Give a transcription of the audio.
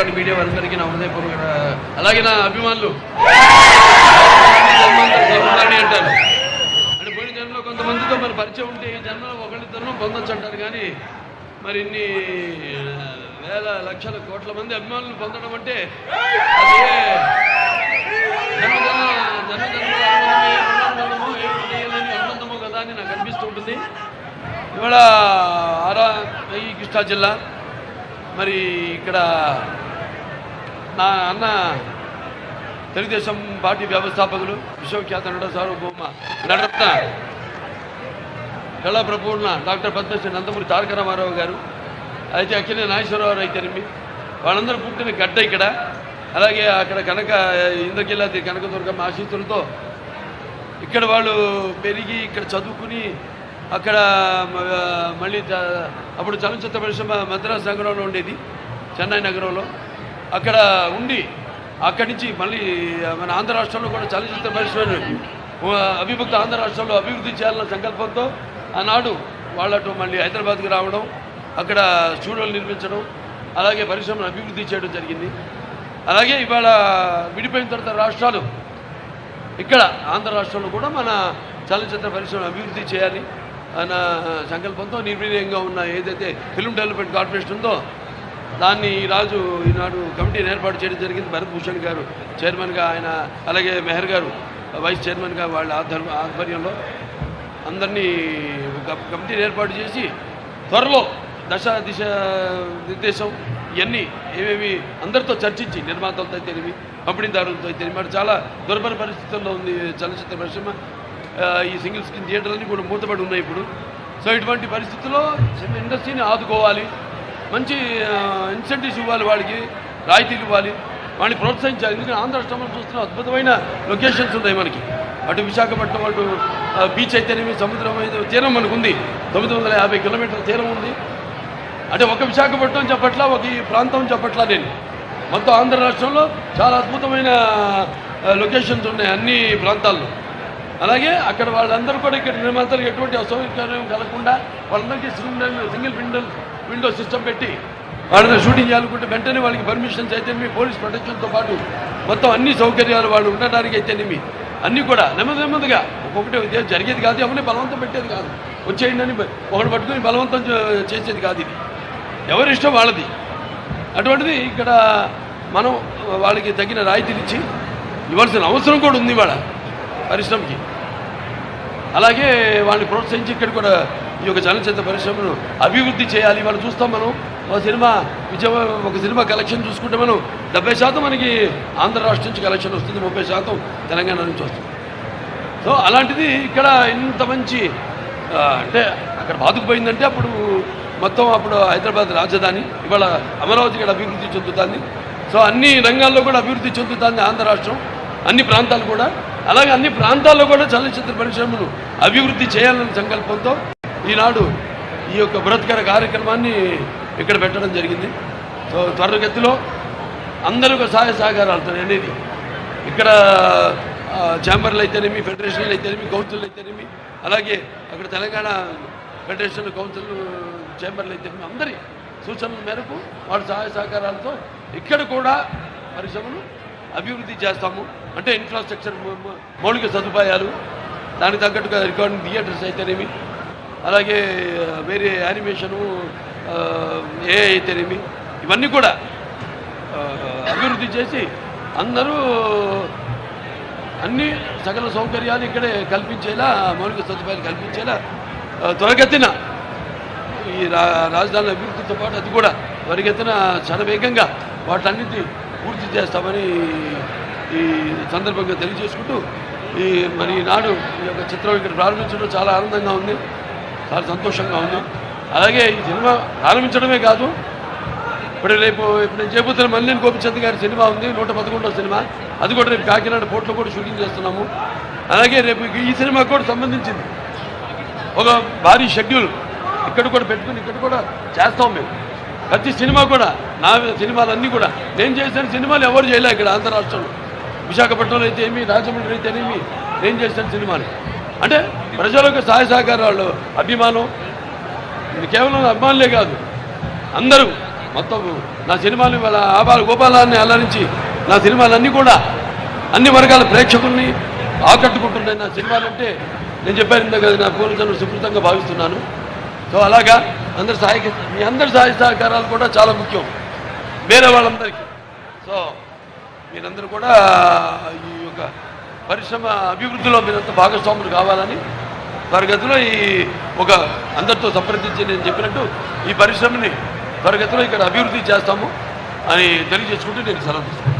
పాటు మీడియా వారందరికీ నా హృదయపూర్వక అలాగే నా అభిమానులు అంటారు అంటే పోయిన జన్మలో కొంతమందితో మన పరిచయం ఉంటే ఈ జన్మలో ఒకళ్ళిద్దరు పొందొచ్చు అంటారు కానీ మరి ఇన్ని వేల లక్షల కోట్ల మంది అభిమానులు పొందడం అంటే అదే అనుబంధమో కదా అని నాకు అనిపిస్తూ ఉంటుంది. ఇవాళ ఈ కృష్ణా జిల్లా మరి ఇక్కడ నా అన్న తెలుగుదేశం పార్టీ వ్యవస్థాపకులు విశ్వఖ్యాత నట సార్వభౌమ నటరత్న కళా ప్రపూర్ణ డాక్టర్ పద్మశ్రీ నందమూరి తారక రామారావు గారు, అయితే అక్కినే నాగేశ్వరరావు అయితేనేమి వాళ్ళందరూ పుట్టిన గడ్డ ఇక్కడ. అలాగే అక్కడ ఇంద్రకీలాద్రి కనకదుర్గమ్మ ఆశీస్సులతో ఇక్కడ వాళ్ళు పెరిగి ఇక్కడ చదువుకుని అక్కడ మళ్ళీ అప్పుడు చలనచిత్ర పరిశ్రమ మద్రాసు నగరంలో ఉండేది, చెన్నై నగరంలో. అక్కడ ఉండి అక్కడి నుంచి మళ్ళీ మన ఆంధ్ర రాష్ట్రంలో కూడా చలనచిత్ర పరిశ్రమ అవిభక్త ఆంధ్ర రాష్ట్రంలో అభివృద్ధి చేయాలన్న సంకల్పంతో ఆనాడు వాళ్ళతో మళ్ళీ హైదరాబాద్కి రావడం, అక్కడ స్టూడియోలు నిర్మించడం, అలాగే పరిశ్రమను అభివృద్ధి చేయడం జరిగింది. అలాగే ఇవాళ విడిపోయిన తర్వాత రాష్ట్రాలు ఇక్కడ ఆంధ్ర రాష్ట్రంలో కూడా మన చలనచిత్ర పరిశ్రమ అభివృద్ధి చేయాలి అన్న సంకల్పంతో నిర్వీర్యంగా ఉన్న ఏదైతే ఫిల్మ్ డెవలప్మెంట్ కార్పొరేషన్ ఉందో దాన్ని ఈనాడు కమిటీని ఏర్పాటు చేయడం జరిగింది. భరత్ భూషణ్ గారు చైర్మన్గా, ఆయన అలాగే మెహర్ గారు వైస్ చైర్మన్గా వాళ్ళ ఆధ్వర్యంలో అందరినీ కమిటీని ఏర్పాటు చేసి త్వరలో దిశ నిర్దేశం ఇవన్నీ ఏవేవి అందరితో చర్చించి నిర్మాతలతో అయితేనేమి పంపిణీదారులతో అయితేనేమి మరి చాలా దుర్భర పరిస్థితుల్లో ఉంది చలనచిత్ర పరిశ్రమ. ఈ సింగిల్ స్క్రీన్ థియేటర్లన్నీ కూడా మూతపడి ఉన్నాయి ఇప్పుడు. సో ఇటువంటి పరిస్థితుల్లో ఇండస్ట్రీని ఆదుకోవాలి, మంచి ఇన్సెంటివ్స్ ఇవ్వాలి, వాళ్ళకి రాయితీలు ఇవ్వాలి, వాడిని ప్రోత్సహించాలి. ఎందుకంటే ఆంధ్ర రాష్ట్రంలో చూస్తున్న అద్భుతమైన లొకేషన్స్ ఉన్నాయి మనకి. అటు విశాఖపట్నం అటు బీచ్ అయితేనేమి సముద్రం అయితే తీరం మనకు ఉంది, 950 కిలోమీటర్ల తీరం ఉంది. అంటే ఒక విశాఖపట్నం చెప్పట్లా, ఒక ఈ ప్రాంతం చెప్పట్లా, నేను మొత్తం ఆంధ్ర రాష్ట్రంలో చాలా అద్భుతమైన లొకేషన్స్ ఉన్నాయి అన్ని ప్రాంతాల్లో. అలాగే అక్కడ వాళ్ళందరూ కూడా ఇక్కడ నిర్మాతలకు ఎటువంటి అసౌకర్యం కలగకుండా వాళ్ళందరికీ సింగిల్ విండో సిస్టమ్ పెట్టి వాళ్ళని షూటింగ్ చేయాలనుకుంటే వెంటనే వాళ్ళకి పర్మిషన్స్ అయితేనేమి, పోలీస్ ప్రొటెక్షన్తో పాటు మొత్తం అన్ని సౌకర్యాలు వాళ్ళు ఉండడానికి అయితేనేమి అన్నీ కూడా నెమ్మదిగా ఒక్కొక్కటి జరిగేది కాదు, ఎవరిని బలవంతం పెట్టేది కాదు, వచ్చేయండి అని ఒకటి పట్టుకుని బలవంతం చేసేది కాదు. ఇది ఎవరి ఇష్టం వాళ్ళది. అటువంటిది ఇక్కడ మనం వాళ్ళకి తగిన రాయితీలు ఇచ్చి ఇవ్వాల్సిన అవసరం కూడా ఉంది వాళ్ళ పరిశ్రమకి. అలాగే వాళ్ళని ప్రోత్సహించి ఇక్కడ కూడా ఈ యొక్క చలనచిత్ర పరిశ్రమను అభివృద్ధి చేయాలి. వాళ్ళు చూస్తాం మనం ఒక సినిమా కలెక్షన్ చూసుకుంటే మనం 70% మనకి ఆంధ్ర రాష్ట్రం నుంచి కలెక్షన్ వస్తుంది, 30% తెలంగాణ నుంచి వస్తుంది. సో అలాంటిది ఇక్కడ ఇంత మంచి అంటే అక్కడ బాదుకుపోయిందంటే అప్పుడు హైదరాబాద్ రాజధాని, ఇవాళ అమరావతి కూడా అభివృద్ధి చెందుతుంది. సో అన్ని రంగాల్లో కూడా అభివృద్ధి చెందుతుంది ఆంధ్ర రాష్ట్రం, అన్ని ప్రాంతాలు కూడా. అలాగే అన్ని ప్రాంతాల్లో కూడా చలనచిత్ర పరిశ్రమను అభివృద్ధి చేయాలనే సంకల్పంతో ఈనాడు ఈ యొక్క బృహత్కర కార్యక్రమాన్ని ఇక్కడ పెట్టడం జరిగింది. సో త్వరగతిలో అందరూ సహాయ సహకారాలతో అనేది ఇక్కడ ఛాంబర్లు అయితేనేమి, ఫెడరేషన్లు అయితేనేమి, కౌన్సిల్ అయితేనేమి, అలాగే అక్కడ తెలంగాణ ఫెడరేషన్ కౌన్సిల్ ఛాంబర్లు అయితేనేమి అందరి సూచనల మేరకు వాళ్ళ సహాయ సహకారాలతో ఇక్కడ కూడా పరిశ్రమను అభివృద్ధి చేస్తాము. అంటే ఇన్ఫ్రాస్ట్రక్చర్, మౌలిక సదుపాయాలు, దానికి తగ్గట్టుగా రికార్డింగ్ థియేటర్స్ అయితేనేమి, అలాగే వేరే యానిమేషను, ఏ అయితేనేమి ఇవన్నీ కూడా అభివృద్ధి చేసి అందరూ అన్ని సకల సౌకర్యాలు ఇక్కడే కల్పించేలా, మౌలిక సదుపాయాలు కల్పించేలా త్వరగతిన ఈ రాజధాని అభివృద్ధితో పాటు అది కూడా త్వరగతిన శరవేగంగా వాటన్నిటి పూర్తి చేస్తామని ఈ సందర్భంగా తెలియజేసుకుంటూ మరి ఈనాడు ఈ యొక్క చిత్రం ఇక్కడ ప్రారంభించడం చాలా ఆనందంగా ఉంది, చాలా సంతోషంగా ఉంది. అలాగే ఈ సినిమా ప్రారంభించడమే కాదు, ఇప్పుడు నేను చేయబోతున్న మల్లేని గోపిచంద్ గారి సినిమా ఉంది, 111వ సినిమా, అది కూడా రేపు కాకినాడ పోర్ట్లో కూడా షూటింగ్ చేస్తున్నాము. అలాగే రేపు ఈ సినిమాకు కూడా సంబంధించింది ఒక భారీ షెడ్యూల్ ఇక్కడ కూడా పెట్టుకుని ఇక్కడ కూడా చేస్తాం మేము. ప్రతి సినిమా కూడా నా సినిమాలన్నీ కూడా నేను చేసిన సినిమాలు ఎవరు చేయలే ఇక్కడ ఆంధ్ర రాష్ట్రంలో. విశాఖపట్నంలో అయితే ఏమి, రాజమండ్రి అయితే ఏమి నేను చేసిన సినిమాలు. అంటే ప్రజలకు సహాయ సహకారాలు, అభిమానం, కేవలం అభిమానులే కాదు, అందరూ మొత్తం నా సినిమాలు వాళ్ళ ఆబాల గోపాలాన్ని అల్లరించి నా సినిమాలన్నీ కూడా అన్ని వర్గాల ప్రేక్షకుల్ని ఆకట్టుకుంటున్నాయి. నా సినిమాలు అంటే నేను చెప్పాను ఇందాక నా పూర్వజన్మ సుకృతంగా భావిస్తున్నాను. సో అలాగా మీ అందరి సహాయ సహకారాలు కూడా చాలా ముఖ్యం వేరే వాళ్ళందరికీ. సో మీరందరూ కూడా ఈ యొక్క పరిశ్రమ అభివృద్ధిలో మీరంతా భాగస్వాములు కావాలని త్వరగతిలో అందరితో సంప్రదించి నేను చెప్పినట్టు ఈ పరిశ్రమని త్వరగతిలో ఇక్కడ అభివృద్ధి చేస్తాము అని తెలియజేసుకుంటూ నేను సెలవు తీసుకుంటాను.